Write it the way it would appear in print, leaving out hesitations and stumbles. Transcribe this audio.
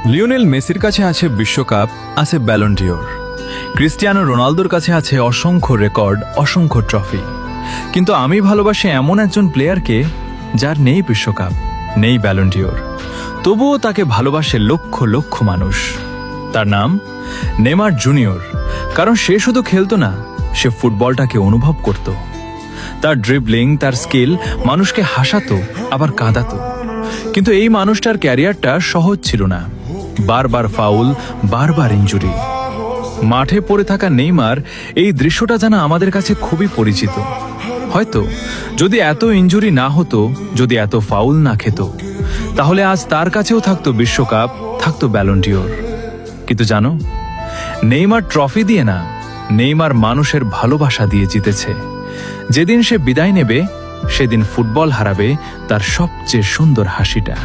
Lionel মেসির কাছে আছে বিশ্বকাপ, আছে ব্যালন ডিওর। ক্রিস্টিয়ানো রোনালদোর কাছে আছে অসংখ্য রেকর্ড, অসংখ্য ট্রফি। কিন্তু আমি ভালোবাসি এমন একজন প্লেয়ারকে যার নেই বিশ্বকাপ, নেই ব্যালন ডিওর, তবুও তাকে ভালোবাসে লক্ষ লক্ষ মানুষ। তার নাম নেইমার জুনিয়র। কারণ সে শুধু খেলতো না, সে ফুটবলটাকে অনুভব করত। তার ড্রিবলিং, তার স্কিল মানুষকে হাসাতো আবার কাঁদাতো। কিন্তু এই মানুষটার ক্যারিয়ারটা সহজ ছিল না। বারবার ফাউল, বারবার ইনজুরি। মাঠে পড়ে থাকা নেইমার, এই দৃশ্যটা যেন আমাদের কাছে খুবই পরিচিত। হয়তো যদি এত ইনজুরি না হতো, যদি এত ফাউল না খেত, তাহলে আজ তার কাছেও থাকতো বিশ্বকাপ, থাকতো ব্যালন ডিওর। কিন্তু জানো, নেইমার ট্রফি দিয়ে না, নেইমার মানুষের ভালোবাসা দিয়ে জিতেছে। যেদিন সে বিদায় নেবে, সেদিন ফুটবল হারাবে তার সবচেয়ে সুন্দর হাসিটা।